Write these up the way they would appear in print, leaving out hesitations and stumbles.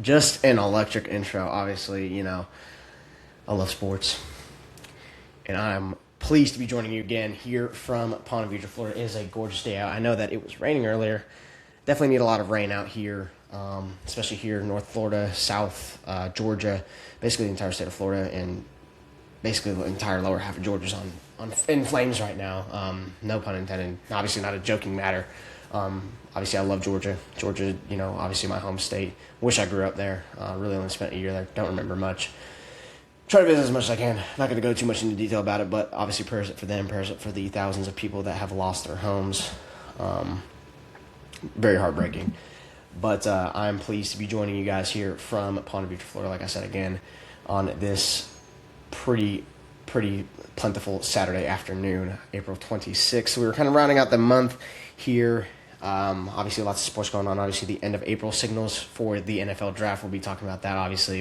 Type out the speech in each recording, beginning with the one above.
Just an electric intro. Obviously, I love sports. And I'm pleased to be joining you again here from Ponte Vedra, Florida. It is a gorgeous day out. I know that it was raining earlier. Definitely need a lot of rain out here, especially here in North Florida, South Georgia, basically the entire state of Florida, and basically the entire lower half of Georgia's in flames right now. No pun intended. Obviously not a joking matter. Obviously I love Georgia. Georgia, obviously my home state. Wish I grew up there. Really only spent a year there. Don't remember much. Try to visit as much as I can. Not going to go too much into detail about it, but obviously prayers up for them, prayers up for the thousands of people that have lost their homes. Very heartbreaking. But I'm pleased to be joining you guys here from Ponte Vedra, Florida, like I said again, on this pretty plentiful Saturday afternoon, April 26th. So we were kind of rounding out the month here. Obviously lots of sports going on. Obviously the end of April signals for the NFL draft. We'll be talking about that obviously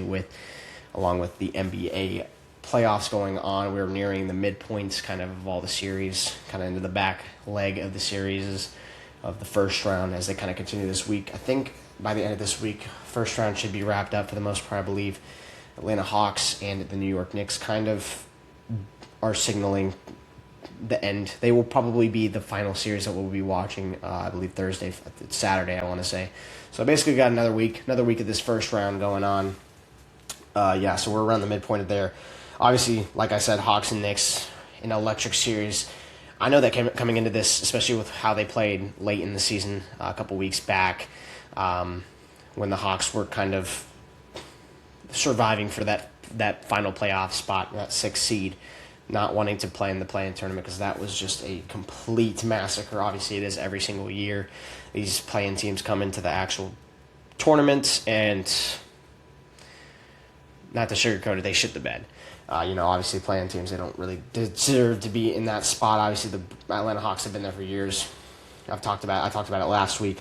along with the NBA playoffs going on. We're nearing the midpoints kind of all the series, kind of into the back leg of the series of the first round as they kind of continue this week. I think by the end of this week, first round should be wrapped up for the most part. I believe Atlanta Hawks and the New York Knicks kind of are signaling the end. They will probably be the final series that we'll be watching, I believe Saturday, I want to say. So basically got another week of this first round going on. So we're around the midpoint of there. Obviously, like I said, Hawks and Knicks, an electric series. I know that coming into this, especially with how they played late in the season a couple weeks back, when the Hawks were kind of surviving for that final playoff spot, that 6th seed, not wanting to play in the play-in tournament because that was just a complete massacre. Obviously, it is every single year. These play-in teams come into the actual tournament and, not to sugarcoat it, they shit the bed. Obviously play-in teams, they don't really deserve to be in that spot. Obviously, the Atlanta Hawks have been there for years. I talked about it last week.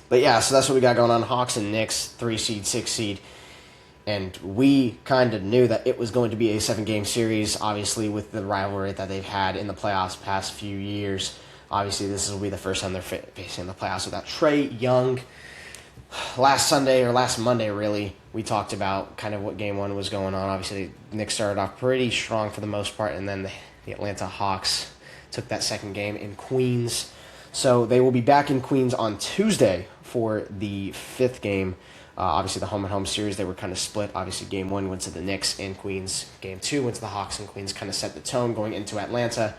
But yeah, so that's what we got going on. Hawks and Knicks, 3 seed, 6 seed. And we kind of knew that it was going to be a 7-game series, obviously, with the rivalry that they've had in the playoffs past few years. Obviously, this will be the first time they're facing the playoffs without Trae Young. Last Monday, really, we talked about kind of what Game 1 was going on. Obviously, the Knicks started off pretty strong for the most part, and then the Atlanta Hawks took that second game in Queens. So they will be back in Queens on Tuesday for the 5th game. Obviously, the home-and-home series, they were kind of split. Obviously, Game 1 went to the Knicks in Queens. Game 2 went to the Hawks in Queens, kind of set the tone going into Atlanta.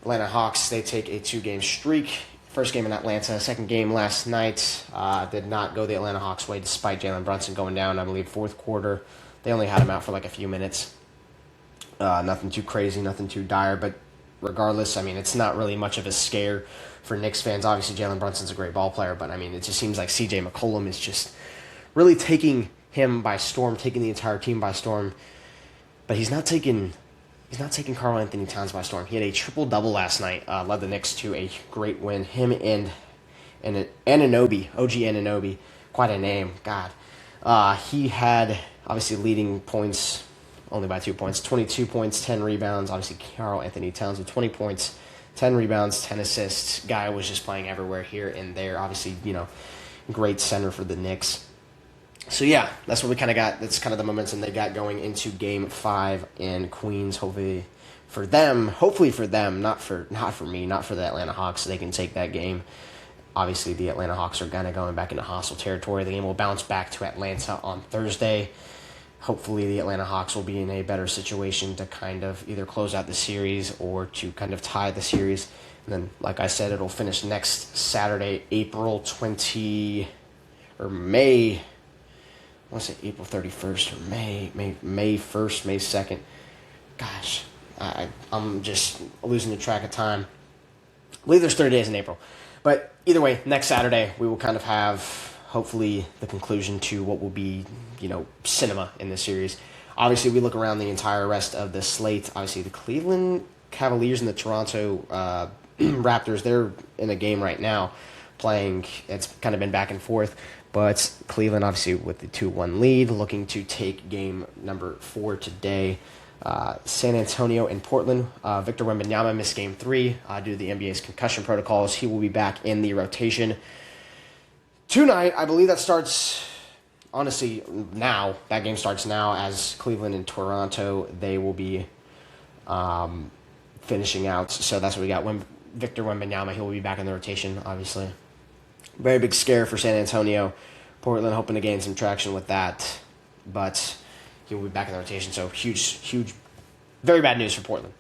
Atlanta Hawks, they take a 2-game streak. First game in Atlanta, second game last night did not go the Atlanta Hawks' way despite Jalen Brunson going down, I believe, fourth quarter. They only had him out for like a few minutes. Nothing too crazy, nothing too dire, but regardless, I mean, it's not really much of a scare for Knicks fans. Obviously, Jalen Brunson's a great ball player, but I mean, it just seems like C.J. McCollum is just really taking him by storm, taking the entire team by storm. But he's not taking Karl Anthony Towns by storm. He had a triple-double last night, led the Knicks to a great win. Him and Anunoby, OG Anunoby, quite a name, God. He had, obviously, leading points only by 2 points, 22 points, 10 rebounds. Obviously, Karl Anthony Towns with 20 points, 10 rebounds, 10 assists. Guy was just playing everywhere here and there. Obviously, great center for the Knicks. So yeah, that's what we kind of got. That's kind of the momentum they got going into Game 5 in Queens. Hopefully for them, not for me, not for the Atlanta Hawks, so they can take that game. Obviously, the Atlanta Hawks are kind of going back into hostile territory. The game will bounce back to Atlanta on Thursday. Hopefully, the Atlanta Hawks will be in a better situation to kind of either close out the series or to kind of tie the series. And then, like I said, it'll finish next Saturday, April 20 or May. I want to say April 31st or May 1st, May 2nd. Gosh, I'm just losing the track of time. I believe there's 30 days in April. But either way, next Saturday, we will kind of have, hopefully, the conclusion to what will be, cinema in this series. Obviously, we look around the entire rest of the slate. Obviously, the Cleveland Cavaliers and the Toronto Raptors, they're in a game right now playing. It's kind of been back and forth. But Cleveland, obviously, with the 2-1 lead, looking to take game number 4 today. San Antonio and Portland. Victor Wembanyama missed game 3 due to the NBA's concussion protocols. He will be back in the rotation tonight. I believe that starts honestly, now, that game starts now as Cleveland and Toronto, they will be finishing out. So that's what we got. Victor Wembanyama, he will be back in the rotation, obviously. Very big scare for San Antonio. Portland hoping to gain some traction with that, but he will be back in the rotation. So huge, very bad news for Portland.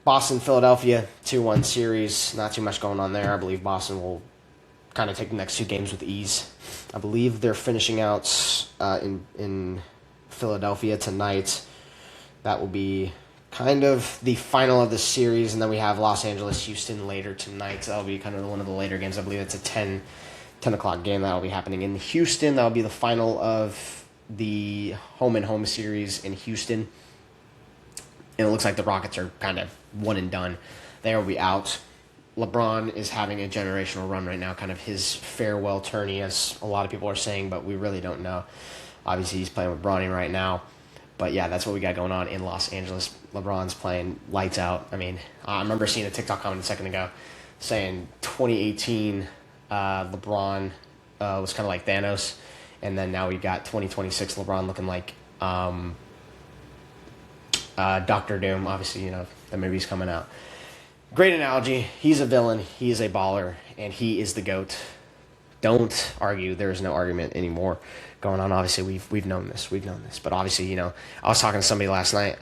Boston, Philadelphia, 2-1 series. Not too much going on there. I believe Boston will kind of take the next 2 games with ease. I believe they're finishing out in Philadelphia tonight. That will be kind of the final of the series, and then we have Los Angeles, Houston later tonight. So that'll be kind of one of the later games. I believe it's a 10 o'clock game that will be happening in Houston. That will be the final of the home-and-home series in Houston. And it looks like the Rockets are kind of one and done. They will be out. LeBron is having a generational run right now, kind of his farewell tourney, as a lot of people are saying, but we really don't know. Obviously, he's playing with Bronny right now. But yeah, that's what we got going on in Los Angeles. LeBron's playing lights out. I mean, I remember seeing a TikTok comment a second ago saying 2018 LeBron was kind of like Thanos, and then now we got 2026 LeBron looking like Dr. Doom. Obviously, the movie's coming out. Great analogy. He's a villain. He is a baller, and he is the GOAT. Don't argue. There is no argument anymore going on. Obviously, we've known this. But obviously, I was talking to somebody last night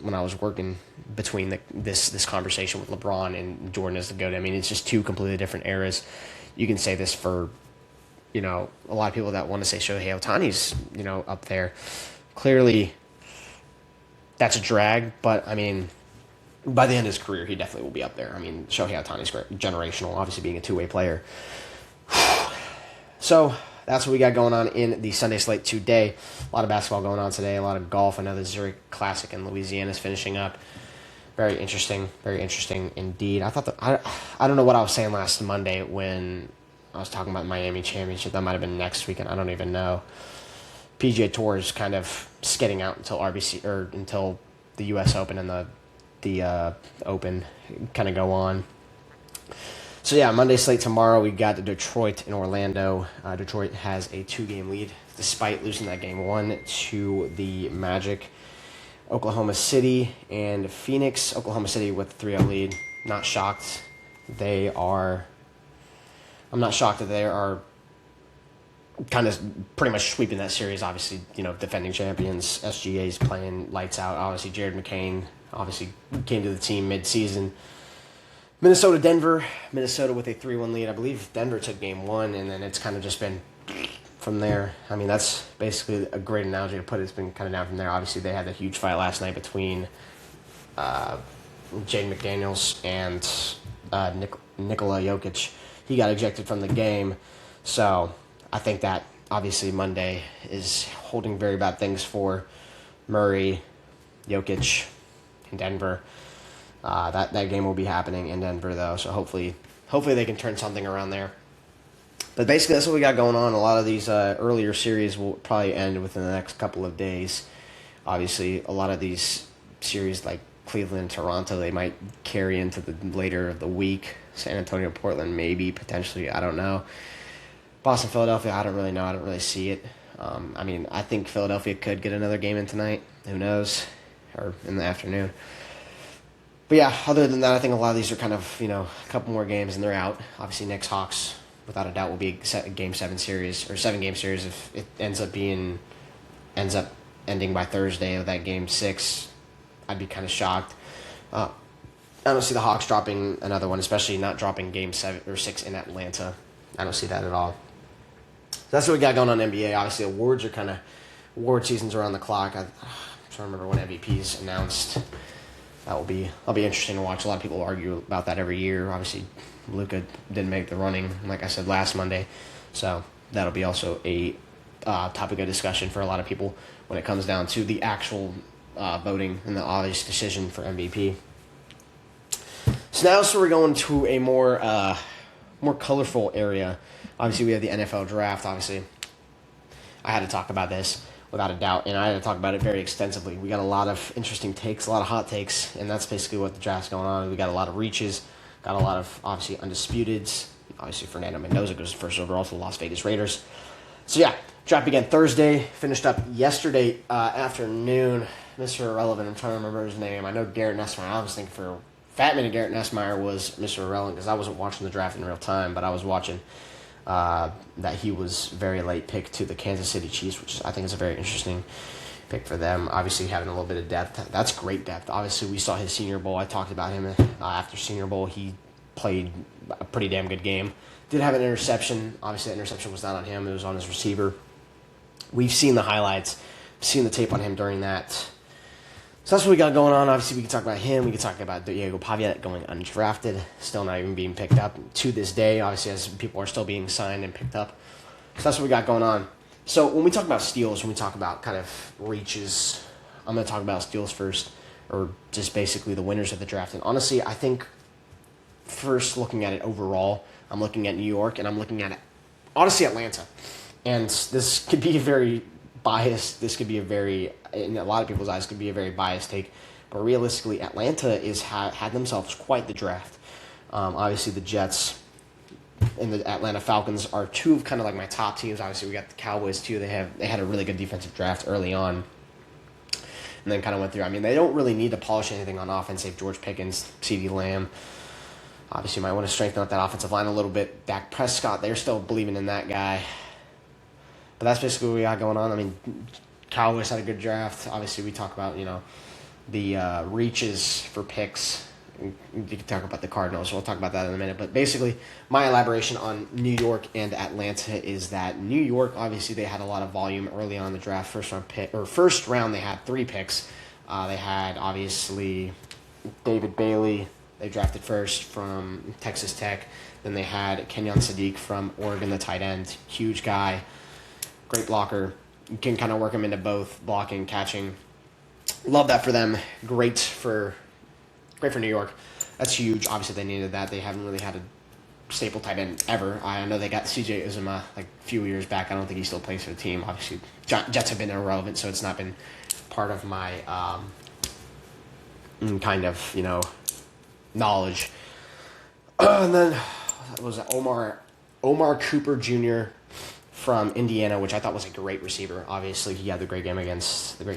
when I was working between this conversation with LeBron and Jordan as the GOAT. I mean, it's just 2 completely different eras. You can say this for, a lot of people that want to say Shohei Ohtani's, up there. Clearly, that's a drag, but, I mean, by the end of his career, he definitely will be up there. I mean, Shohei Ohtani's generational, obviously being a 2-way player. So that's what we got going on in the Sunday slate today. A lot of basketball going on today, a lot of golf. I know the Zurich Classic in Louisiana is finishing up. Very interesting indeed. I thought I don't know what I was saying last Monday when I was talking about Miami Championship. That might have been next weekend. I don't even know. PGA Tour is kind of skidding out until until the U.S. Open and the Open kind of go on. So yeah, Monday slate tomorrow, we got Detroit and Orlando. Detroit has a 2-game lead, despite losing that game 1 to the Magic. Oklahoma City and Phoenix. Oklahoma City with a 3-0 lead. Not shocked. I'm not shocked that they are kind of pretty much sweeping that series. Obviously, defending champions. SGA's playing lights out. Obviously, Jared McCain came to the team mid-season. Minnesota, Denver. Minnesota with a 3-1 lead. I believe Denver took game 1, and then it's kind of just been from there. I mean, that's basically a great analogy to put it. It's been kind of down from there. Obviously, they had that huge fight last night between Jaden McDaniels and Nikola Jokic. He got ejected from the game. So I think that, obviously, Monday is holding very bad things for Murray, Jokic, and Denver. That game will be happening in Denver, though, so hopefully they can turn something around there. But basically, that's what we got going on. A lot of these earlier series will probably end within the next couple of days. Obviously, a lot of these series, like Cleveland, Toronto, they might carry into the later of the week. San Antonio, Portland, maybe, potentially, I don't know. Boston, Philadelphia, I don't really know. I don't really see it. I think Philadelphia could get another game in tonight. Who knows? Or in the afternoon. But yeah, other than that, I think a lot of these are kind of, a couple more games and they're out. Obviously, Knicks, Hawks, without a doubt, will be a Game 7 series, or 7-game series if it ends up ending by Thursday of that Game 6. I'd be kind of shocked. I don't see the Hawks dropping another one, especially not dropping Game 7 or 6 in Atlanta. I don't see that at all. So that's what we got going on in NBA. Obviously, award season's around the clock. I'm trying to remember when MVP's announced. That'll be interesting to watch. A lot of people argue about that every year. Obviously, Luka didn't make the running, like I said last Monday. So that'll be also a topic of discussion for a lot of people when it comes down to the actual voting and the obvious decision for MVP. So now we're going to a more colorful area. Obviously, we have the NFL draft. Obviously, I had to talk about this without a doubt, and I had to talk about it very extensively. We got a lot of interesting takes, a lot of hot takes, and that's basically what the draft's going on. We got a lot of reaches, got a lot of, obviously, undisputeds. Obviously, Fernando Mendoza goes first overall to the Las Vegas Raiders. So, yeah, Draft began Thursday, finished up yesterday afternoon. Mr. Irrelevant, I'm trying to remember his name. I know Garrett Nessmeyer. I was thinking for a fat minute Garrett Nessmeyer was Mr. Irrelevant because I wasn't watching the draft in real time, but I was watching that he was very late pick to the Kansas City Chiefs, which I think is a very interesting pick for them. Obviously, having a little bit of depth. That's great depth. Obviously, we saw his Senior Bowl. I talked about him after Senior Bowl. He played a pretty damn good game. Did have an interception. Obviously, that interception was not on him. It was on his receiver. We've seen the highlights, seen the tape on him during that. So that's what we got going on. Obviously, we can talk about him. We can talk about Diego Pavia going undrafted, still not even being picked up to this day, obviously, as people are still being signed and picked up. So that's what we got going on. So when we talk about steals, when we talk about kind of reaches, I'm going to talk about steals first, or just basically the winners of the draft. And honestly, I think first looking at it overall, I'm looking at New York, and I'm looking at, honestly, Atlanta. And this could be very biased. This could be a very, in a lot of people's eyes, could be a very biased take. But realistically, Atlanta had themselves quite the draft. Obviously, the Jets and the Atlanta Falcons are two of kind of like my top teams. Obviously, we got the Cowboys too. They had a really good defensive draft early on, and then kind of went through. I mean, they don't really need to polish anything on offense. They have George Pickens, CeeDee Lamb. Obviously, you might want to strengthen up that offensive line a little bit. Dak Prescott, they're still believing in that guy. But that's basically what we got going on. I mean, Cowboys had a good draft. Obviously, we talk about, the reaches for picks. You can talk about the Cardinals. We'll talk about that in a minute. But basically, my elaboration on New York and Atlanta is that New York, obviously, they had a lot of volume early on in the draft. First round, they had 3 picks. They had, obviously, David Bailey. They drafted first from Texas Tech. Then they had Kenyon Sadiq from Oregon, the tight end. Huge guy. Great blocker. You can kind of work him into both blocking, catching. Love that for them. Great for New York. That's huge. Obviously, they needed that. They haven't really had a staple tight end ever. I know they got C.J. Uzomah like a few years back. I don't think he still plays for the team. Obviously, Jets have been irrelevant, so it's not been part of my kind of, knowledge. And then was it Omar Cooper Jr. from Indiana, which I thought was a great receiver. Obviously, he had the great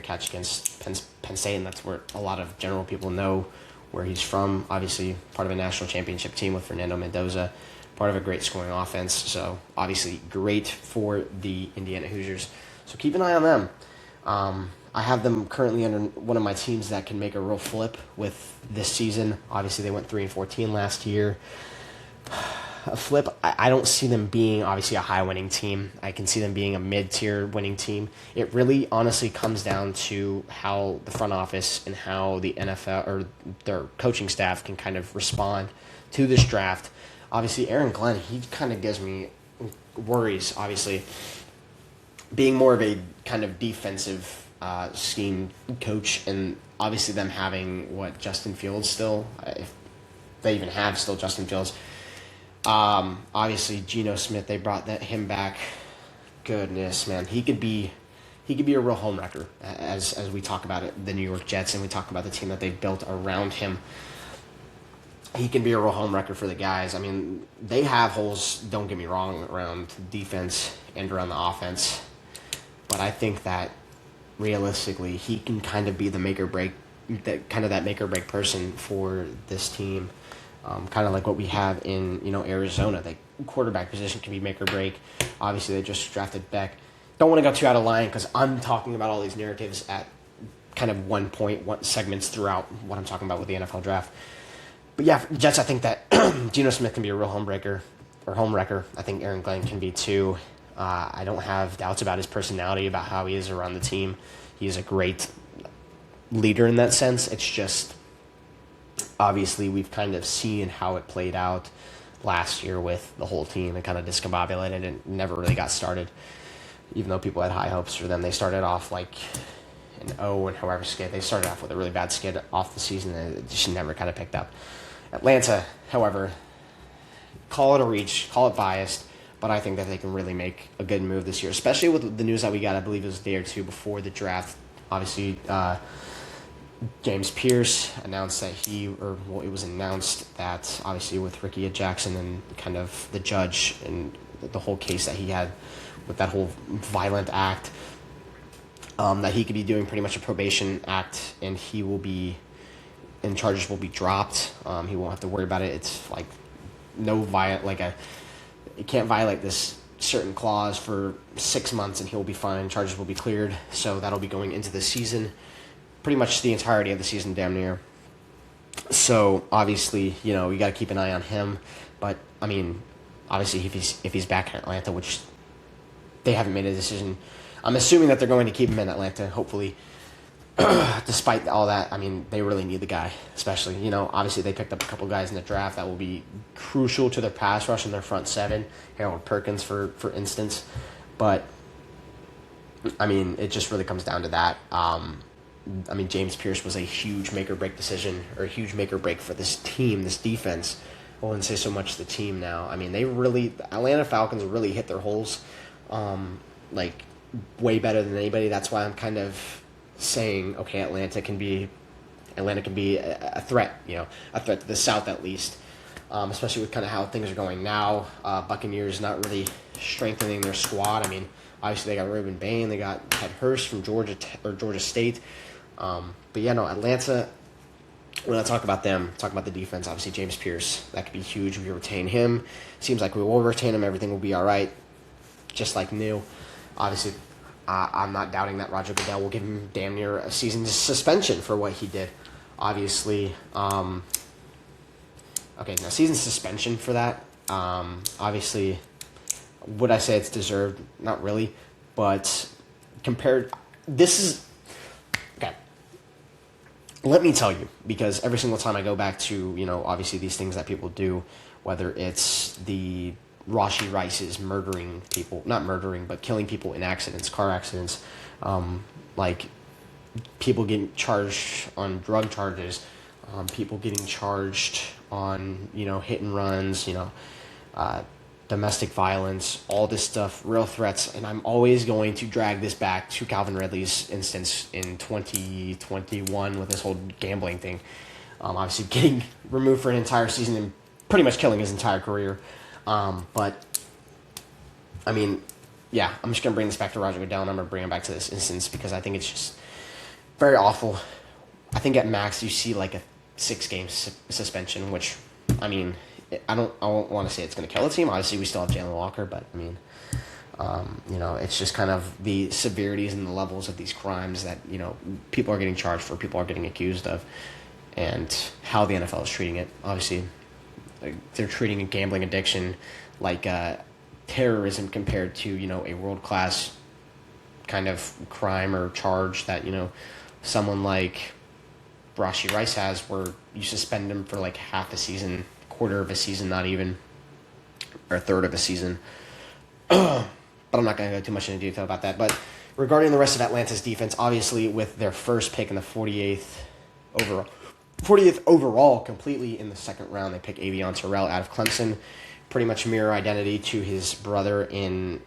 catch against Penn State, and that's where a lot of general people know where he's from. Obviously, part of a national championship team with Fernando Mendoza, part of a great scoring offense. So, obviously, great for the Indiana Hoosiers. So, keep an eye on them. I have them currently under one of my teams that can make a real flip with this season. Obviously, they went 3-14 last year. A flip, I don't see them being, obviously, a high-winning team. I can see them being a mid-tier winning team. It really, honestly, comes down to how the front office and how the NFL or their coaching staff can kind of respond to this draft. Obviously, Aaron Glenn, he kind of gives me worries, obviously, being more of a kind of defensive scheme coach, and obviously them having, Justin Fields still, if they even have still Justin Fields. Obviously Geno Smith, they brought him back. Goodness, man, he could be a real home wrecker as we talk about it, the New York Jets, and we talk about the team that they built around him. He can be a real home wrecker for the guys. I mean, they have holes, don't get me wrong, around defense and around the offense, but I think that realistically he can kind of be the make or break, that make or break person for this team. Kind of like what we have in, Arizona. The quarterback position can be make or break. Obviously, they just drafted Beck. Don't want to go too out of line because I'm talking about all these narratives at kind of one segments throughout what I'm talking about with the NFL draft. But yeah, Jets, I think that Geno Smith can be a real home wrecker. I think Aaron Glenn can be too. I don't have doubts about his personality, about how he is around the team. He is a great leader in that sense. It's just, obviously, we've kind of seen how it played out last year with the whole team. It kind of discombobulated and never really got started. Even though people had high hopes for them, they started off like an 0 and however skid. They started off with a really bad skid off the season, and it just never kind of picked up. Atlanta, however, call it a reach, call it biased, but I think that they can really make a good move this year, especially with the news that we got, I believe it was a day or two before the draft. Obviously, James Pierce announced that it was announced that obviously with Ricky Jackson and kind of the judge and the whole case that he had with that whole violent act, that he could be doing pretty much a probation act, and charges will be dropped. He won't have to worry about it. It's like you can't violate this certain clause for 6 months and he'll be fine. Charges will be cleared. So that'll be going into the season, pretty much the entirety of the season, damn near. So obviously, you got to keep an eye on him. But I mean, obviously, if he's back in Atlanta, which they haven't made a decision, I'm assuming that they're going to keep him in Atlanta, hopefully. Despite all that, I mean, they really need the guy, especially, obviously they picked up a couple guys in the draft that will be crucial to their pass rush and their front seven, Harold Perkins, for instance. But, I mean, it just really comes down to that. James Pierce was a huge make-or-break decision, or a huge make-or-break for this team, this defense. I wouldn't say so much the team now. I mean, the Atlanta Falcons really hit their holes, way better than anybody. That's why I'm kind of saying, okay, Atlanta can be a threat, a threat to the South at least, especially with kind of how things are going now. Buccaneers not really strengthening their squad. I mean, obviously they got Reuben Bain, they got Ted Hurst from Georgia State, but Atlanta. When I talk about them, talk about the defense. Obviously, James Pierce, that could be huge if we retain him. Seems like we will retain him. Everything will be all right, just like new. Obviously, I'm not doubting that Roger Goodell will give him damn near a season suspension for what he did. Obviously, season suspension for that. Obviously, would I say it's deserved? Not really, but this is okay. Let me tell you, because every single time I go back to, obviously these things that people do, whether it's the Rashee Rice is murdering people, not murdering, but killing people in accidents, car accidents, people getting charged on drug charges, people getting charged on, hit and runs, domestic violence, all this stuff, real threats. And I'm always going to drag this back to Calvin Ridley's instance in 2021 with this whole gambling thing. Obviously getting removed for an entire season and pretty much killing his entire career. But, I mean, yeah, I'm just going to bring this back to Roger Goodell, and I'm going to bring him back to this instance because I think it's just very awful. I think at max you see like a 6-game suspension, which, I mean, I don't want to say it's going to kill the team. Obviously, we still have Jalen Walker, but, I mean, it's just kind of the severities and the levels of these crimes that, people are getting charged for, people are getting accused of, and how the NFL is treating it. Obviously, they're treating a gambling addiction like terrorism compared to, a world-class kind of crime or charge that, someone like Rashee Rice has, where you suspend him for like half a season, quarter of a season, not even, or a third of a season. But I'm not going to go too much into detail about that. But regarding the rest of Atlanta's defense, obviously with their first pick in the 40th overall, completely in the second round, they pick Avion Terrell out of Clemson. Pretty much mirror identity to his brother in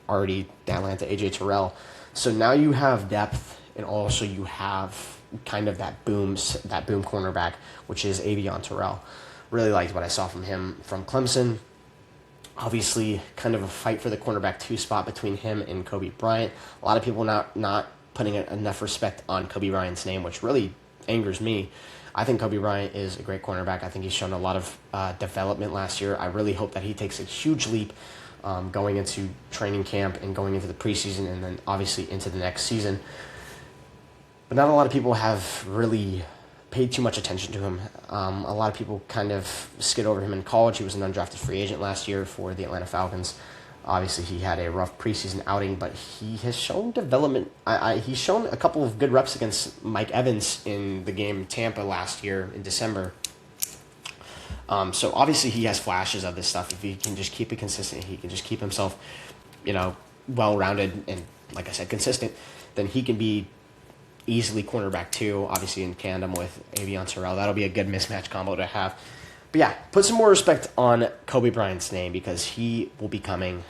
already Atlanta, AJ Terrell. So now you have depth, and also you have kind of that boom cornerback, which is Avion Terrell. Really liked what I saw from him from Clemson. Obviously, kind of a fight for the cornerback 2 spot between him and Kobe Bryant. A lot of people not putting enough respect on Kobe Bryant's name, which really angers me. I think Kobe Bryant is a great cornerback. I think he's shown a lot of development last year. I really hope that he takes a huge leap going into training camp and going into the preseason and then obviously into the next season. But not a lot of people have really paid too much attention to him. A lot of people kind of skid over him in college. He was an undrafted free agent last year for the Atlanta Falcons. Obviously, he had a rough preseason outing, but he has shown development. He's shown a couple of good reps against Mike Evans in the game in Tampa last year in December. So obviously he has flashes of this stuff. If he can just keep it consistent, he can just keep himself, well-rounded and, like I said, consistent, then he can be easily cornerback 2, obviously in tandem with Avion Terrell. That'll be a good mismatch combo to have. But yeah, put some more respect on Kobe Bryant's name because he will be coming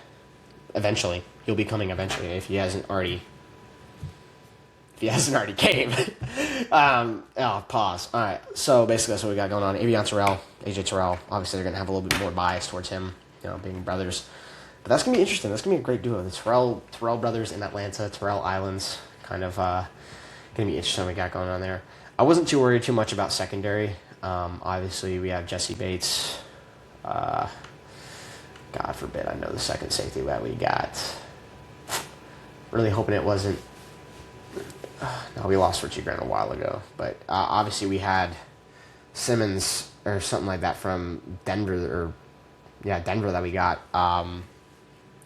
eventually. He'll be coming eventually if he hasn't already came. Pause. All right, so basically that's what we got going on. Avion Terrell, AJ Terrell, obviously they're going to have a little bit more bias towards him, being brothers. But that's going to be interesting. That's going to be a great duo. The Terrell brothers in Atlanta, Terrell Islands, kind of going to be interesting what we got going on there. I wasn't too worried too much about secondary. Obviously, we have Jesse Bates. God forbid I know the second safety that we got. Really hoping it wasn't. No, we lost Richie Grant a while ago. But obviously we had Simmons or something like that from Denver. Denver that we got.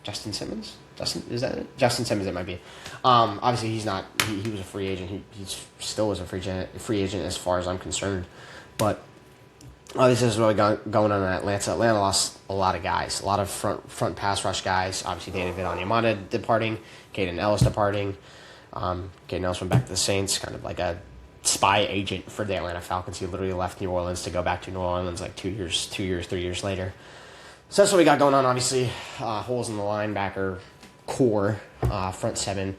Justin Simmons? Is that it? Justin Simmons, it might be. Obviously, he's not. He was a free agent. He still is a free agent as far as I'm concerned. But obviously, this is really going on in Atlanta. Atlanta lost a lot of guys, a lot of front pass rush guys. Obviously, David Onyemata departing, Caden Ellis departing. Caden Ellis went back to the Saints, kind of like a spy agent for the Atlanta Falcons. He literally left New Orleans to go back to New Orleans like 3 years later. So that's what we got going on. Obviously, holes in the linebacker core, front seven,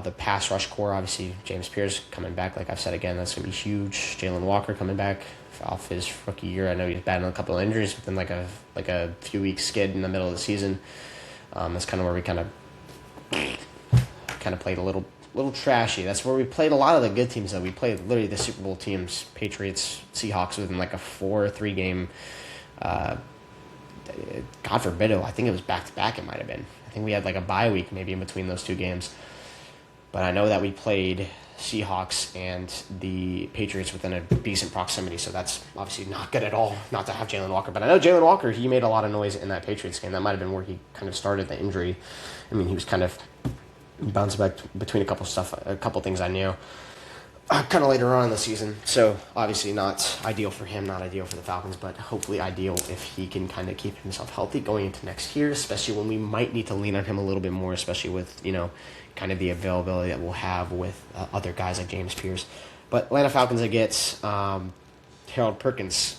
the pass rush core. Obviously, James Pierce coming back. Like I've said again, that's gonna be huge. Jalen Walker coming back off his rookie year. I know he's battling a couple of injuries within like a few weeks skid in the middle of the season. That's kind of where we kind of played a little trashy. That's where we played a lot of the good teams. Though we played literally the Super Bowl teams, Patriots, Seahawks, within like a 4-3 game. God forbid, I think it was back-to-back it might have been. I think we had like a bye week maybe in between those two games. But I know that we played Seahawks and the Patriots within a decent proximity, so that's obviously not good at all not to have Jalen Walker. But I know Jalen Walker, he made a lot of noise in that Patriots game. That might have been where he kind of started the injury. I mean, he was kind of bouncing back between a couple things I knew. Kind of later on in the season, so obviously not ideal for him, not ideal for the Falcons, but hopefully ideal if he can kind of keep himself healthy going into next year, especially when we might need to lean on him a little bit more, especially with, kind of the availability that we'll have with other guys like James Pierce. But Atlanta Falcons, it gets Harold Perkins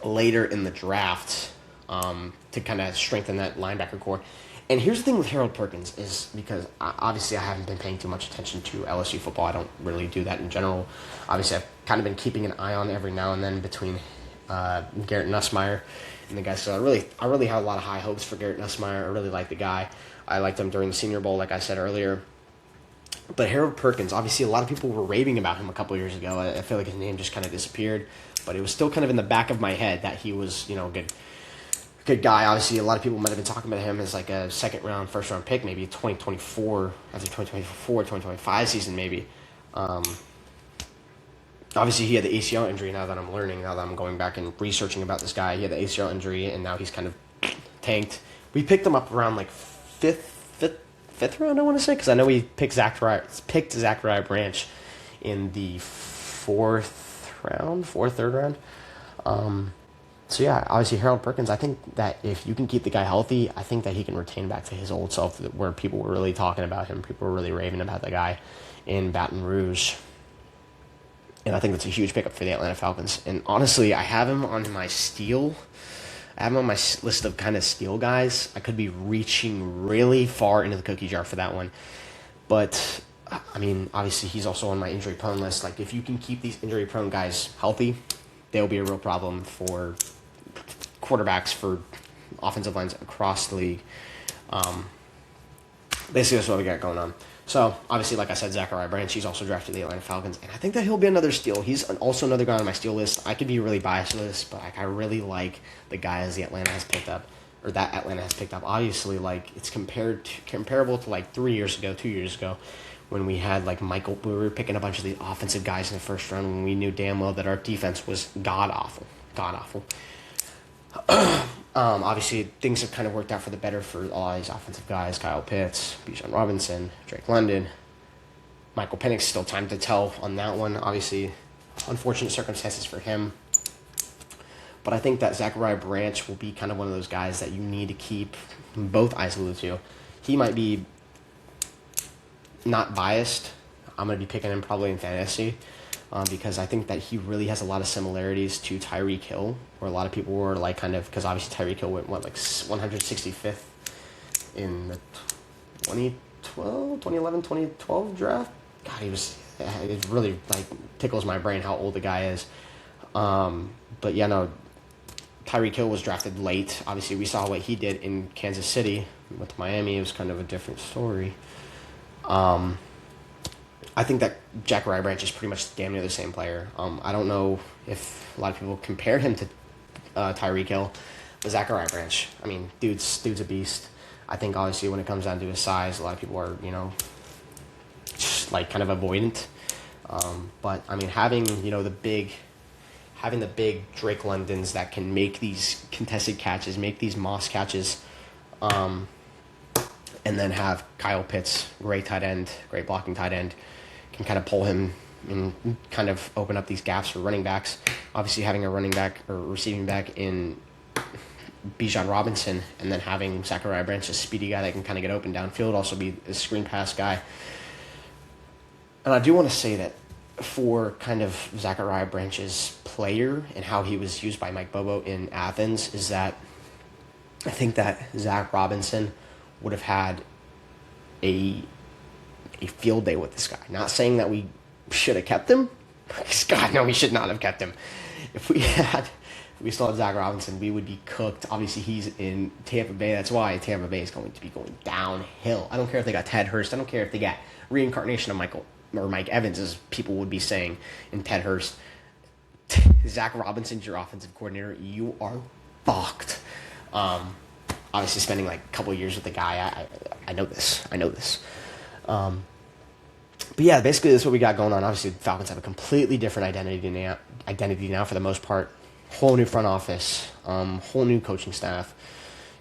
later in the draft to kind of strengthen that linebacker core. And here's the thing with Harold Perkins is because obviously I haven't been paying too much attention to LSU football. I don't really do that in general. Obviously, I've kind of been keeping an eye on every now and then between Garrett Nussmeier and the guys. So I really have a lot of high hopes for Garrett Nussmeier. I really like the guy. I liked him during the Senior Bowl, like I said earlier. But Harold Perkins, obviously a lot of people were raving about him a couple years ago. I feel like his name just kind of disappeared. But it was still kind of in the back of my head that he was, good guy. Obviously, a lot of people might have been talking about him as like a second-round, first-round pick, maybe 2024, after 2025 season, maybe. Obviously, he had the ACL injury now that I'm going back and researching about this guy. He had the ACL injury, and now he's kind of tanked. We picked him up around like fifth round, I want to say, because I know we picked Zachariah Branch in the third round. So yeah, obviously Harold Perkins, I think that if you can keep the guy healthy, I think that he can retain back to his old self where people were really talking about him. People were really raving about the guy in Baton Rouge. And I think that's a huge pickup for the Atlanta Falcons. And honestly, I have him on my list of kind of steal guys. I could be reaching really far into the cookie jar for that one. But, I mean, obviously he's also on my injury-prone list. Like, if you can keep these injury-prone guys healthy, they'll be a real problem for quarterbacks, for offensive lines across the league. Basically, that's what we got going on. So, obviously, like I said, Zachariah Branch, he's also drafted to the Atlanta Falcons, and I think that he'll be another steal. He's also another guy on my steal list. I could be really biased with this, but I really like the guys that Atlanta has picked up. Obviously, like, it's comparable to like 2 years ago, when we had like we were picking a bunch of these offensive guys in the first round when we knew damn well that our defense was god awful. Obviously, things have kind of worked out for the better for all these offensive guys: Kyle Pitts, Bijan Robinson, Drake London, Michael Penix. Still time to tell on that one. Obviously, unfortunate circumstances for him. But I think that Zachariah Branch will be kind of one of those guys that you need to keep both eyes glued to. He might be not biased. I'm going to be picking him probably in fantasy because I think that he really has a lot of similarities to Tyreek Hill, where a lot of people were like because obviously Tyreek Hill went, 165th in the 2012 draft? God, it really like tickles my brain how old the guy is. But yeah, no, Tyreek Hill was drafted late. Obviously, we saw what he did in Kansas City. With Miami, it was kind of a different story. I think that Zachariah Branch is pretty much damn near the same player. I don't know if a lot of people compare him to Tyreek Hill, but Zachariah Branch, I mean, dude's a beast. I think obviously when it comes down to his size, a lot of people are, just like kind of avoidant. But I mean, having the big Drake Londons that can make these contested catches, make these Moss catches, and then have Kyle Pitts, great tight end, great blocking tight end, can kind of pull him and kind of open up these gaps for running backs. Obviously, having a running back or receiving back in Bijan Robinson, and then having Zachariah Branch, a speedy guy that can kind of get open downfield, also be a screen pass guy. And I do want to say that for kind of Zachariah Branch's player and how he was used by Mike Bobo in Athens is that I think that Zach Robinson would have had a field day with this guy. Not saying that we should have kept him. God, no, we should not have kept him. If we still had Zach Robinson, we would be cooked. Obviously, he's in Tampa Bay. That's why Tampa Bay is going to be going downhill. I don't care if they got Ted Hurst. I don't care if they got reincarnation of Mike Evans, as people would be saying in Ted Hurst. Zach Robinson's your offensive coordinator. You are fucked. Obviously, spending like a couple of years with the guy, I know this. But yeah, basically that's what we got going on. Obviously, the Falcons have a completely different identity now for the most part. Whole new front office, whole new coaching staff.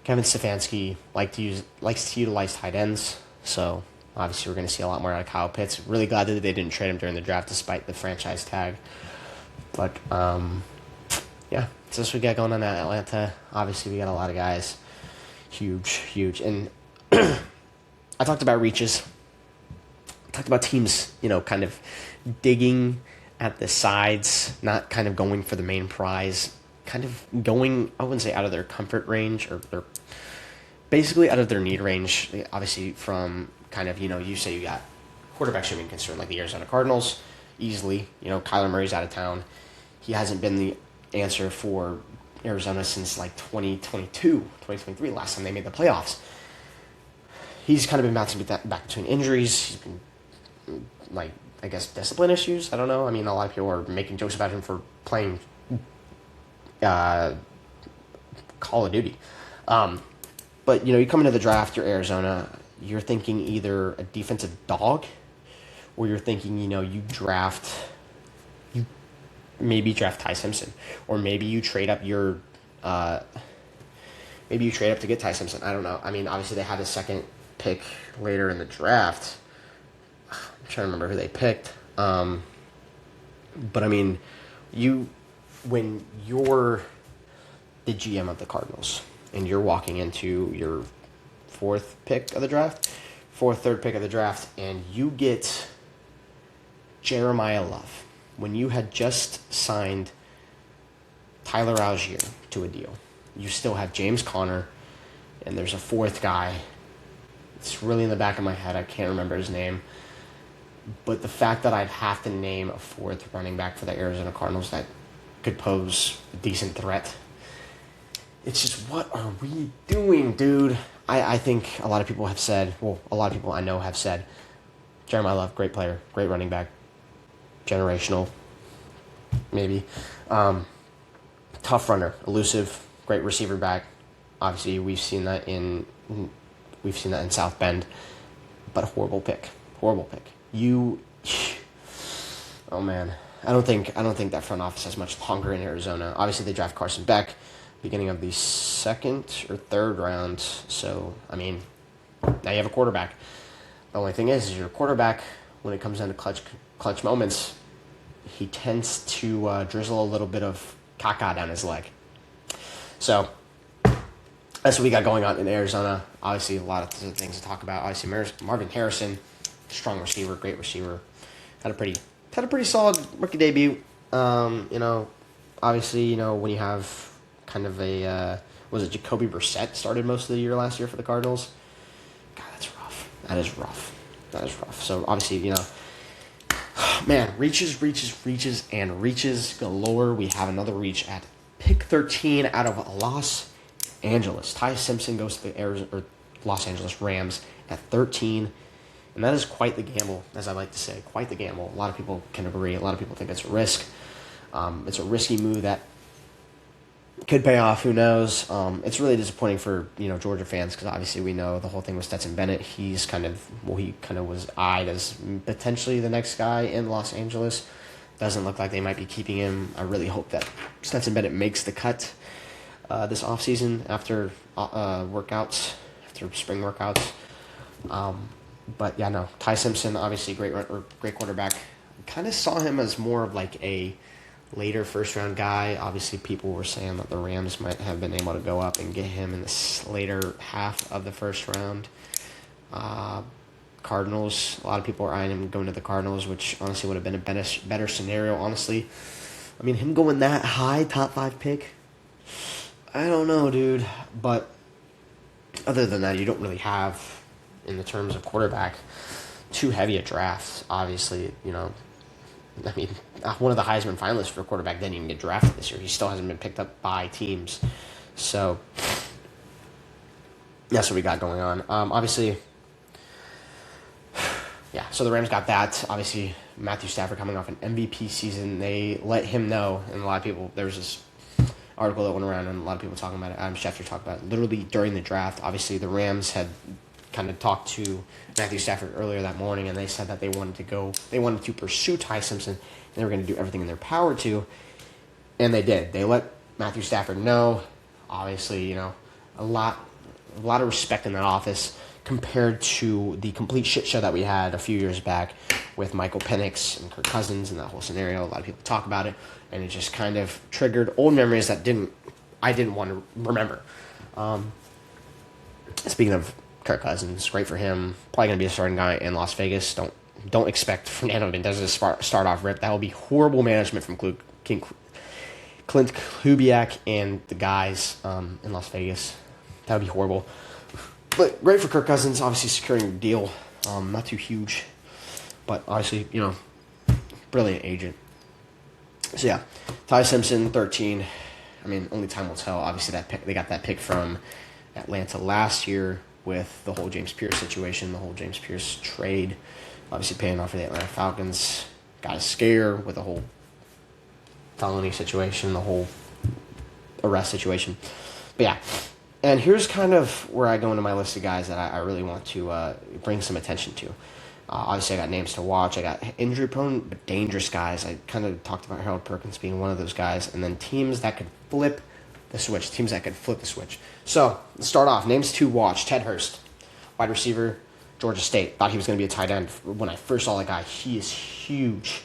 Kevin Stefanski likes to utilize tight ends, so obviously we're going to see a lot more out of Kyle Pitts. Really glad that they didn't trade him during the draft despite the franchise tag. But yeah, so that's what we got going on at Atlanta. Obviously, we got a lot of guys, huge, and I talked about reaches. Talked about teams, kind of digging at the sides, not kind of going for the main prize, kind of going, I wouldn't say out of their comfort range, or they're basically out of their need range. Obviously from kind of, you say you got quarterback shooting concern like the Arizona Cardinals, easily, Kyler Murray's out of town. He hasn't been the answer for Arizona since like 2023, last time they made the playoffs. He's kind of been bouncing back between injuries. He's been, like, I guess, discipline issues. I don't know. I mean, a lot of people are making jokes about him for playing Call of Duty. But, you come into the draft, you're Arizona, you're thinking either a defensive dog, or you're thinking, you maybe draft Ty Simpson, or maybe you trade up to get Ty Simpson. I don't know. I mean, obviously they had a second pick later in the draft. I'm trying to remember who they picked. But I mean, when you're the GM of the Cardinals and you're walking into your third pick of the draft, and you get Jeremiah Love when you had just signed Tyler Algier to a deal. You still have James Conner, and there's a fourth guy. It's really in the back of my head. I can't remember his name. But the fact that I'd have to name a fourth running back for the Arizona Cardinals that could pose a decent threat, it's just, what are we doing, dude? I think a lot of people have said, a lot of people I know have said, Jeremiah Love, great player, great running back, generational, maybe. Tough runner, elusive, great receiver back. Obviously, we've seen that in South Bend, but horrible pick. Oh man, I don't think that front office has much longer in Arizona. Obviously, they draft Carson Beck, beginning of the second or third round. So I mean, now you have a quarterback. The only thing is your quarterback, when it comes down to clutch moments, he tends to drizzle a little bit of caca down his leg. So that's what we got going on in Arizona. Obviously, a lot of things to talk about. Obviously, Marvin Harrison, strong receiver, great receiver, had a pretty solid rookie debut. Obviously, when you have kind of Jacoby Brissett started most of the year last year for the Cardinals. God, that's rough. That is rough. So obviously, man, reaches galore. We have another reach at pick 13 out of Los Angeles. Ty Simpson goes to the Los Angeles Rams at 13. And that is quite the gamble, as I like to say. Quite the gamble. A lot of people can agree. A lot of people think it's a risk. It's a risky move that could pay off. Who knows? It's really disappointing for Georgia fans because obviously we know the whole thing with Stetson Bennett. He kind of was eyed as potentially the next guy in Los Angeles. Doesn't look like they might be keeping him. I really hope that Stetson Bennett makes the cut this offseason after workouts, after spring workouts. But yeah, no. Ty Simpson, obviously great quarterback. Kind of saw him as more of like a later first round guy. Obviously, people were saying that the Rams might have been able to go up and get him in the later half of the first round. Cardinals, a lot of people are eyeing him going to the Cardinals, which honestly would have been a better scenario. Honestly, I mean, him going that high, top 5 pick, I don't know, dude. But other than that, you don't really have, in the terms of quarterback, too heavy a draft. Obviously, I mean, one of the Heisman finalists for quarterback didn't even get drafted this year. He still hasn't been picked up by teams. So that's what we got going on. Obviously, yeah, so the Rams got that. Obviously, Matthew Stafford coming off an MVP season. They let him know, and a lot of people, there was this article that went around, and a lot of people talking about it. Adam Schefter talked about it literally during the draft. Obviously, the Rams had kind of talked to Matthew Stafford earlier that morning, and they said that they wanted to pursue Ty Simpson, and they were going to do everything in their power to, and they did. They let Matthew Stafford know. Obviously, a lot of respect in that office compared to the complete shit show that we had a few years back with Michael Penix and Kirk Cousins and that whole scenario. A lot of people talk about it, and it just kind of triggered old memories that I didn't want to remember. Speaking of Kirk Cousins, great for him. Probably going to be a starting guy in Las Vegas. Don't expect Fernando Mendoza to start off rip. That will be horrible management from Clint Kubiak and the guys in Las Vegas. That would be horrible. But great for Kirk Cousins, obviously securing a deal. Not too huge, but obviously, brilliant agent. So yeah, Ty Simpson, 13. I mean, only time will tell. Obviously, they got that pick from Atlanta last year with the whole James Pierce situation, the whole James Pierce trade, obviously paying off for the Atlanta Falcons. Got a scare with the whole felony situation, the whole arrest situation. But yeah, and here's kind of where I go into my list of guys that I really want to bring some attention to. Obviously, I got names to watch. I got injury-prone but dangerous guys. I kind of talked about Harold Perkins being one of those guys, and then teams that could flip the switch. So, let's start off. Names to watch. Ted Hurst, wide receiver, Georgia State. Thought he was going to be a tight end when I first saw the guy. He is huge.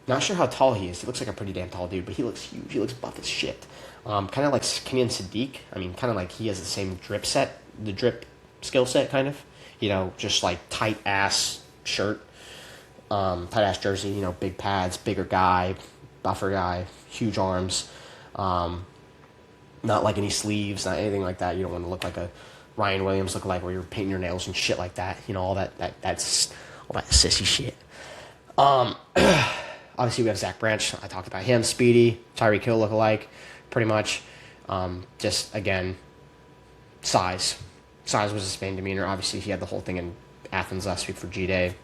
Not sure how tall he is. He looks like a pretty damn tall dude, but he looks huge. He looks buff as shit. Kind of like Kenyon Sadiq. I mean, kind of like he has the same drip skill set, kind of. Just like tight-ass shirt, tight-ass jersey, big pads, bigger guy, buffer guy, huge arms. Not like any sleeves, not anything like that. You don't want to look like a Ryan Williams lookalike where you're painting your nails and shit like that. All that's all that sissy shit. Obviously we have Zach Branch. I talked about him. Speedy, Tyreek Hill lookalike, pretty much. Just again, size. Size was his main demeanor. Obviously he had the whole thing in Athens last week for G-Day.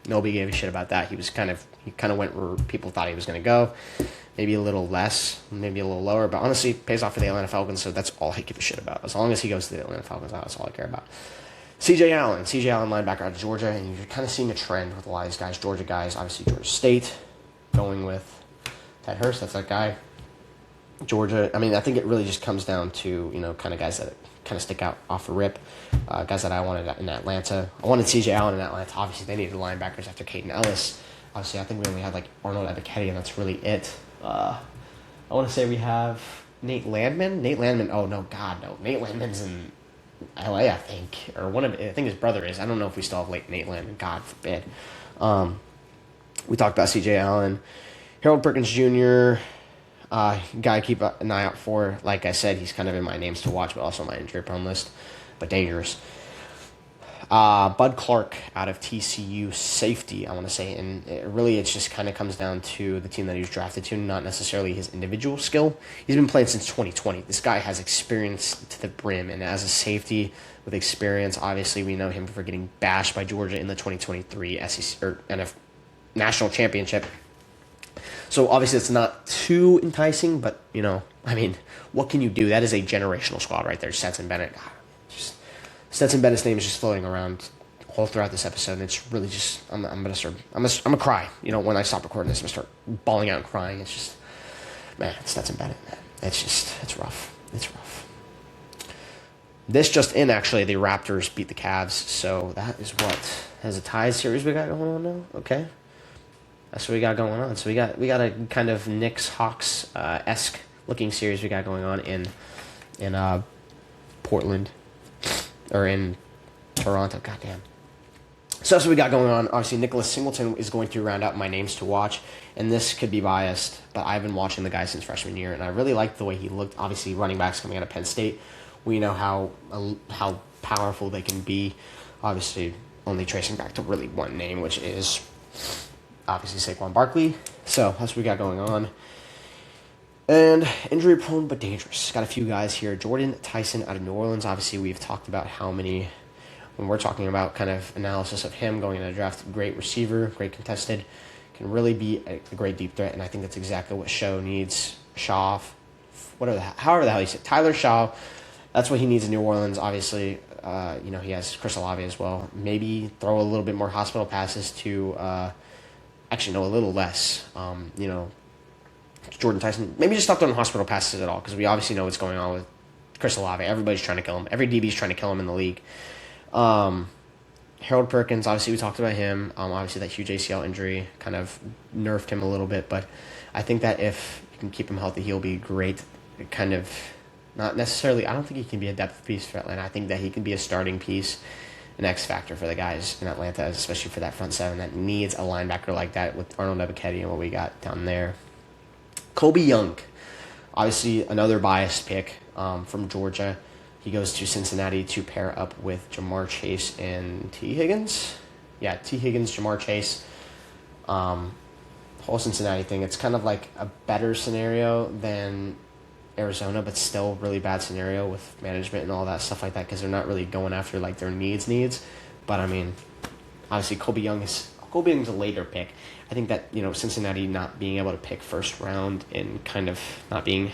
Nobody gave a shit about that. He kind of went where people thought he was going to go. Maybe a little less, maybe a little lower, but honestly, pays off for the Atlanta Falcons, so that's all I give a shit about. As long as he goes to the Atlanta Falcons, that's all I care about. C.J. Allen linebacker out of Georgia, and you're kind of seeing a trend with a lot of these guys, Georgia guys, obviously Georgia State, going with Ted Hurst, that's that guy. Georgia, I mean, I think it really just comes down to, kind of guys that kind of stick out off the rip, guys that I wanted in Atlanta. I wanted C.J. Allen in Atlanta. Obviously, they needed linebackers after Caden Ellis. Obviously, I think we only had, Arnold Ebiketie, and that's really it. I want to say we have Nate Landman. Nate Landman is in L.A., I think. I think his brother is. I don't know if we still have Nate Landman. God forbid. We talked about C.J. Allen. Harold Perkins Jr., guy to keep an eye out for. Like I said, he's kind of in my names to watch, but also my injury prone list. But dangerous. Bud Clark out of TCU, safety, I want to say. And it just kind of comes down to the team that he was drafted to, not necessarily his individual skill. He's been playing since 2020. This guy has experience to the brim. And as a safety with experience, obviously we know him for getting bashed by Georgia in the 2023 SEC or NF National Championship. So obviously it's not too enticing, but, what can you do? That is a generational squad right there. Stetson Bennett. Stetson Bennett's name is just floating around all throughout this episode, and it's really just I'm gonna cry. When I stop recording this, I'm gonna start bawling out and crying. It's just, man, Stetson Bennett, man. It's rough. It's rough. This just in, actually, the Raptors beat the Cavs, so that is what has a tie series we got going on now. Okay. That's what we got going on. So we got a kind of Knicks Hawks esque looking series we got going on in Portland or in Toronto. Goddamn. So that's what we got going on. Obviously, Nicholas Singleton is going to round out my names to watch, and this could be biased, but I've been watching the guy since freshman year, and I really liked the way he looked. Obviously, running backs coming out of Penn State, we know how powerful they can be. Obviously, only tracing back to really one name, which is obviously Saquon Barkley. So that's what we got going on. And injury prone but dangerous. Got a few guys here. Jordan Tyson out of New Orleans. Obviously, we've talked about how many, when we're talking about kind of analysis of him going into the draft, great receiver, great contested, can really be a great deep threat. And I think that's exactly what Shaw needs. However the hell you say it. Tyler Shaw. That's what he needs in New Orleans. Obviously, he has Chris Olave as well. Maybe throw a little bit more hospital passes to, a little less. Jordan Tyson. Maybe just stop throwing hospital passes at all, because we obviously know what's going on with Chris Olave. Everybody's trying to kill him. Every DB's trying to kill him in the league. Harold Perkins, obviously we talked about him. Obviously that huge ACL injury kind of nerfed him a little bit, but I think that if you can keep him healthy, he'll be great. Kind of, not necessarily, I don't think he can be a depth piece for Atlanta. I think that he can be a starting piece, an X factor for the guys in Atlanta, especially for that front seven that needs a linebacker like that with Arnold Ebiketie and what we got down there. Kobe Young, obviously another biased pick from Georgia. He goes to Cincinnati to pair up with Jamar Chase and T. Higgins. Yeah, T. Higgins, Jamar Chase. Whole Cincinnati thing, it's kind of like a better scenario than Arizona, but still really bad scenario with management and all that stuff like that, because they're not really going after like their needs. But obviously Kobe Young's a later pick. I think that Cincinnati not being able to pick first round and kind of not being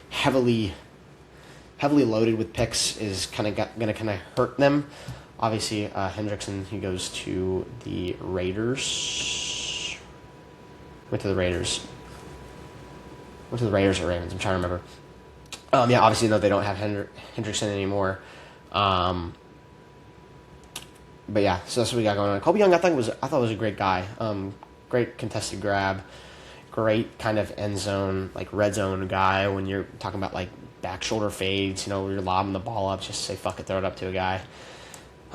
heavily loaded with picks is going to hurt them. Obviously Hendrickson, he goes to the Raiders. Went to the Raiders or Ravens. I'm trying to remember. Obviously, no, they don't have Hendrickson anymore. But yeah, so that's what we got going on. Kobe Young, I thought was a great guy. Great contested grab, great kind of end zone, like red zone guy. When you're talking about like back shoulder fades, you're lobbing the ball up, just say fuck it, throw it up to a guy.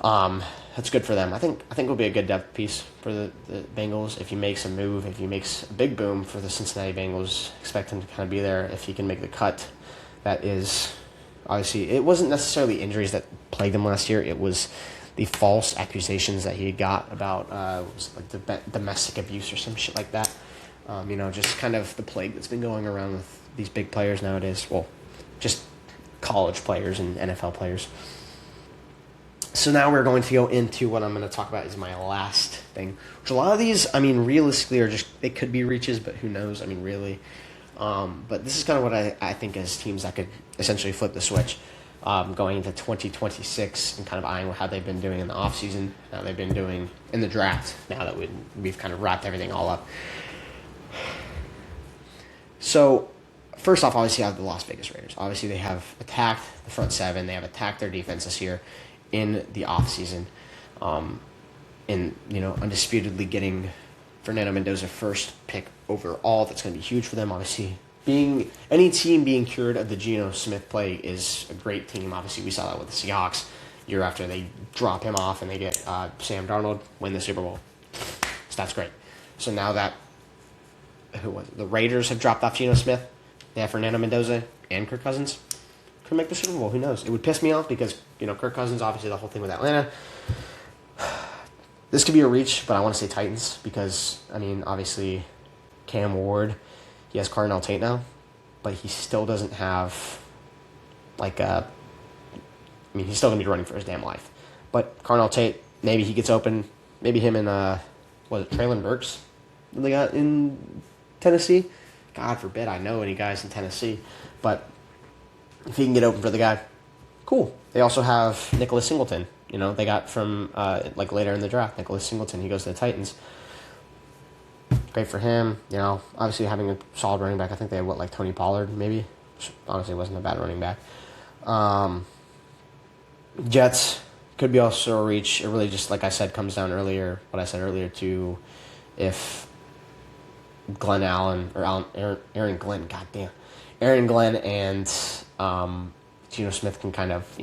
That's good for them. I think it'll be a good depth piece for the Bengals. If he makes a move, if he makes a big boom for the Cincinnati Bengals, expect him to kind of be there if he can make the cut. That is, obviously, it wasn't necessarily injuries that plagued him last year. It was the false accusations that he got about was like domestic abuse or some shit like that. Just kind of the plague that's been going around with these big players nowadays. Well, just college players and NFL players. So now we're going to go into what I'm going to talk about is my last thing. Which a lot of these, realistically are just, they could be reaches, but who knows? Really. But this is kind of what I think as teams that could essentially flip the switch. Going into 2026 and kind of eyeing how they've been doing in the offseason, how they've been doing in the draft, now that we've kind of wrapped everything all up. So, first off, obviously, you have the Las Vegas Raiders. Obviously, they have attacked the front seven. They have attacked their defense this year in the offseason. Undisputedly getting Fernando Mendoza first pick overall. That's going to be huge for them, obviously. Any team being cured of the Geno Smith play is a great team. Obviously, we saw that with the Seahawks year after they drop him off and they get Sam Darnold, win the Super Bowl. So that's great. So now that the Raiders have dropped off Geno Smith, they have Fernando Mendoza and Kirk Cousins. Could make the Super Bowl. Who knows? It would piss me off because Kirk Cousins, obviously the whole thing with Atlanta. This could be a reach, but I want to say Titans because, I mean, obviously Cam Ward, he has Cardinal Tate now, but he still doesn't have, like, he's still going to be running for his damn life. But Cardinal Tate, maybe he gets open. Maybe him and, Traylon Burks that they got in Tennessee. God forbid I know any guys in Tennessee. But if he can get open for the guy, cool. They also have Nicholas Singleton. You know, they got from, later in the draft, Nicholas Singleton. He goes to the Titans. Great for him. You know, obviously having a solid running back. I think they had, Tony Pollard, maybe? Which honestly wasn't a bad running back. Jets could be also a reach. It really just, like I said, comes down what I said earlier, to if Glenn Allen, or Aaron Glenn, goddamn. Aaron Glenn and Geno Smith can kind of,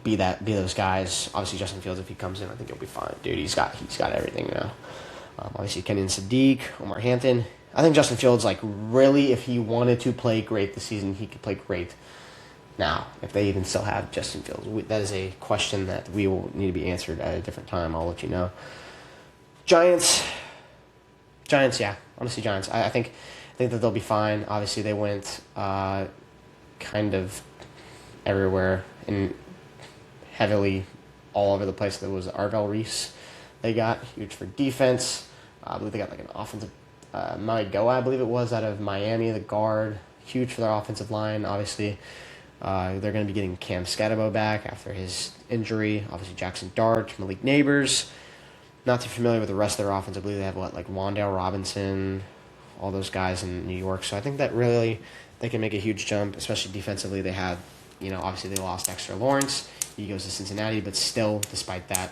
be those guys. Obviously, Justin Fields, if he comes in, I think he'll be fine. Dude, he's got everything now. Obviously, Kenyon Sadiq, Omar Hampton. I think Justin Fields, really, if he wanted to play great this season, he could play great. Now, if they even still have Justin Fields, that is a question that we will need to be answered at a different time. I'll let you know. Giants, yeah. Honestly, Giants. I think that they'll be fine. Obviously, they went kind of everywhere and heavily all over the place. There was Arvell Reese they got, huge for defense. I believe they got an offensive, Maigoa, I believe it was, out of Miami, the guard, huge for their offensive line. Obviously, they're going to be getting Cam Scatterbo back after his injury. Obviously, Jackson Dart, Malik Neighbors. Not too familiar with the rest of their offense. I believe they have, Wan'Dale Robinson, all those guys in New York. So I think that really they can make a huge jump, especially defensively. They had, obviously they lost Dexter Lawrence. He goes to Cincinnati, but still, despite that,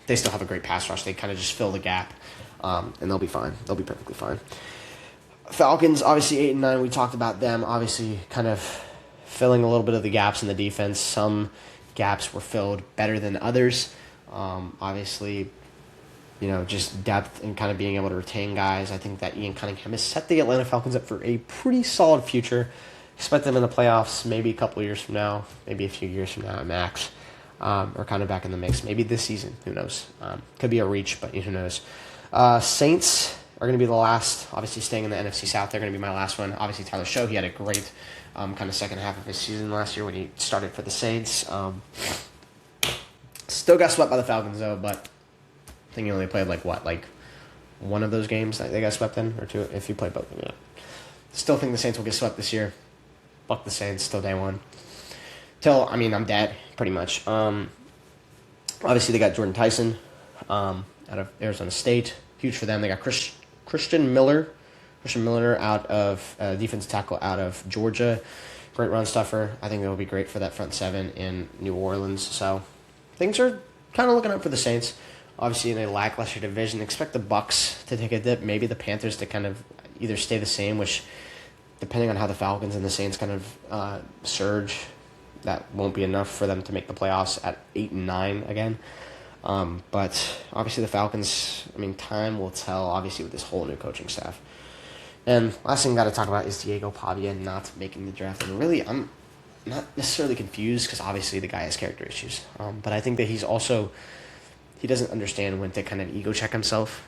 they still have a great pass rush. They kind of just fill the gap, and they'll be fine. They'll be perfectly fine. Falcons, obviously 8-9. We talked about them, obviously kind of filling a little bit of the gaps in the defense. Some gaps were filled better than others. Obviously, just depth and kind of being able to retain guys. I think that Ian Cunningham has set the Atlanta Falcons up for a pretty solid future. Expect them in the playoffs maybe a couple of years from now, maybe a few years from now at max, or kind of back in the mix. Maybe this season, who knows? Could be a reach, but who knows? Saints are going to be the last, obviously staying in the NFC South. They're going to be my last one. Obviously, Tyler Show, he had a great kind of second half of his season last year when he started for the Saints. Still got swept by the Falcons, though, but I think he only played, one of those games that they got swept in, or two, if you played both of them. Yeah. Still think the Saints will get swept this year. Fuck the Saints, still day one. I'm dead, pretty much. Obviously, they got Jordan Tyson out of Arizona State. Huge for them. They got Christian Miller out of defensive tackle out of Georgia. Great run stuffer. I think that will be great for that front seven in New Orleans. So things are kind of looking up for the Saints. Obviously, in a lackluster division, expect the Bucs to take a dip. Maybe the Panthers to kind of either stay the same, which, depending on how the Falcons and the Saints kind of surge, that won't be enough for them to make the playoffs at 8-9 again. But obviously the Falcons, time will tell, obviously, with this whole new coaching staff. And last thing I got to talk about is Diego Pavia not making the draft. And really, I'm not necessarily confused because obviously the guy has character issues. But I think that he doesn't understand when to kind of ego check himself.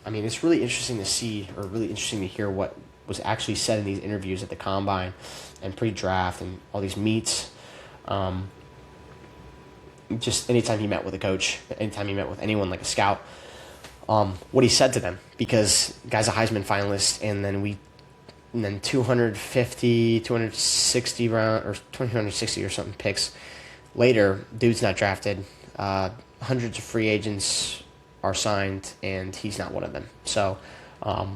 It's really interesting to see, or really interesting to hear what was actually said in these interviews at the Combine and pre-draft and all these meets. Just anytime he met with a coach, anytime he met with anyone like a scout, what he said to them, because guy's a Heisman finalist, and then 250, 260 round or 260 or something picks later, dude's not drafted. Hundreds of free agents are signed, and he's not one of them. So,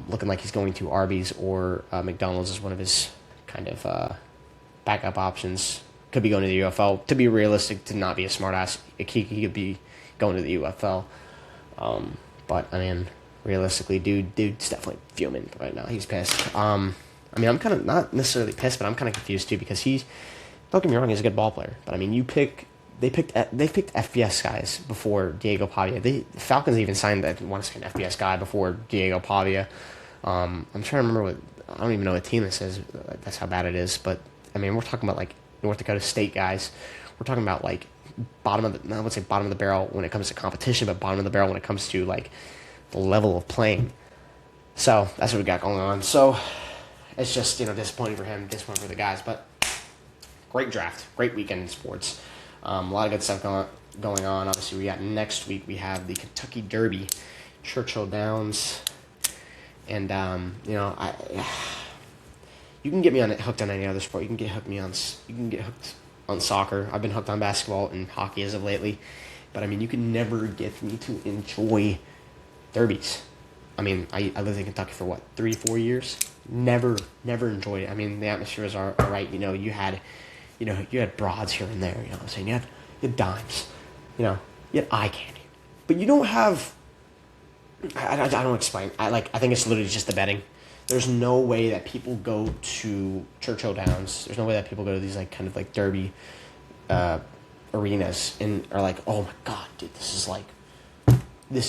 looking like he's going to Arby's or McDonald's is one of his kind of backup options. Could be going to the UFL. To be realistic, to not be a smartass, he could be going to the UFL. But realistically, dude's definitely fuming right now. He's pissed. I'm kind of not necessarily pissed, but I'm kind of confused too, because don't get me wrong, he's a good ball player. But they picked FBS guys before Diego Pavia. The Falcons even signed an FBS guy before Diego Pavia. I'm trying to remember I don't even know what team this is. That's how bad it is. But we're talking about North Dakota State guys. We're talking about I would say bottom of the barrel when it comes to competition, but bottom of the barrel when it comes to like the level of playing. So that's what we got going on. So it's just, disappointing for him, disappointing for the guys, but great draft, great weekend in sports. A lot of good stuff going on. Obviously, we got next week, we have the Kentucky Derby, Churchill Downs, and, you can get me hooked on any other sport. You can get hooked on soccer. I've been hooked on basketball and hockey as of lately, but you can never get me to enjoy derbies. I lived in Kentucky for 3-4 years. Never enjoyed it. The atmosphere is all right. You had broads here and there. You know what I'm saying? You had dimes. You had eye candy, but you don't have. I don't explain. I think it's literally just the betting. There's no way that people go to Churchill Downs. There's no way that people go to these kind of derby arenas and are like, oh my god, dude, this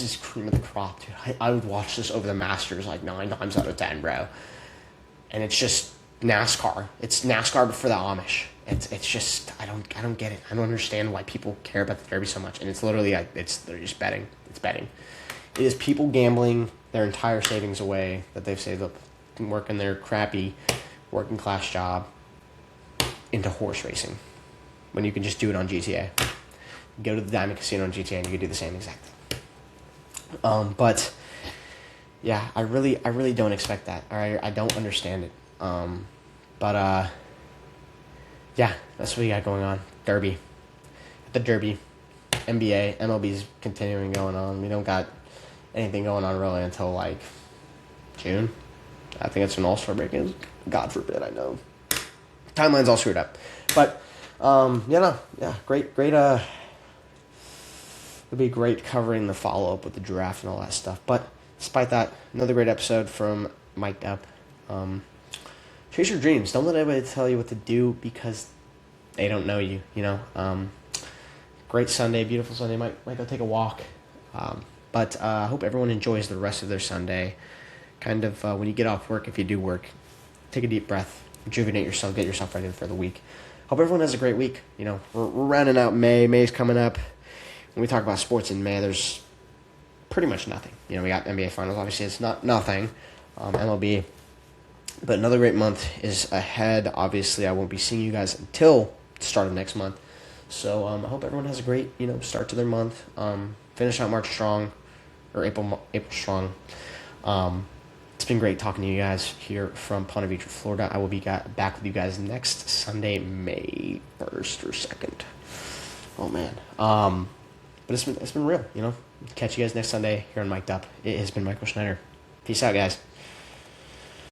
is cream of the crop, dude. I would watch this over the Masters 9 times out of 10, bro. And it's just NASCAR. It's NASCAR for the Amish. It's just I don't get it. I don't understand why people care about the Derby so much. And it's literally they're just betting. It's betting. It is people gambling their entire savings away that they've saved up working their crappy working class job into horse racing when you can just do it on GTA. Go to the Diamond Casino on GTA and you can do the same exact thing. But yeah, I really don't expect that. All right, I don't understand it. But yeah, that's what we got going on. Derby, the Derby, NBA, MLB's continuing going on. We don't got anything going on really until June. I think it's an All-Star break. God forbid, I know. Timeline's all screwed up. But great. It'll be great covering the follow-up with the draft and all that stuff. But despite that, another great episode from Mic'd Up. Chase your dreams. Don't let anybody tell you what to do because they don't know you, Great Sunday, beautiful Sunday. Might go take a walk. But I hope everyone enjoys the rest of their Sunday. Kind of when you get off work, if you do work, take a deep breath, rejuvenate yourself, get yourself ready for the week. Hope everyone has a great week. We're rounding out May. May's coming up. When we talk about sports in May, there's pretty much nothing. We got NBA Finals. Obviously, it's not nothing. MLB. But another great month is ahead. Obviously, I won't be seeing you guys until the start of next month. So I hope everyone has a great, start to their month. Finish out March strong, or April strong. It's been great talking to you guys here from Ponte Vedra, Florida. I will be back with you guys next Sunday, May 1st or 2nd. Oh, man. But it's been real, Catch you guys next Sunday here on Mic'd Up. It has been Michael Schneider. Peace out, guys.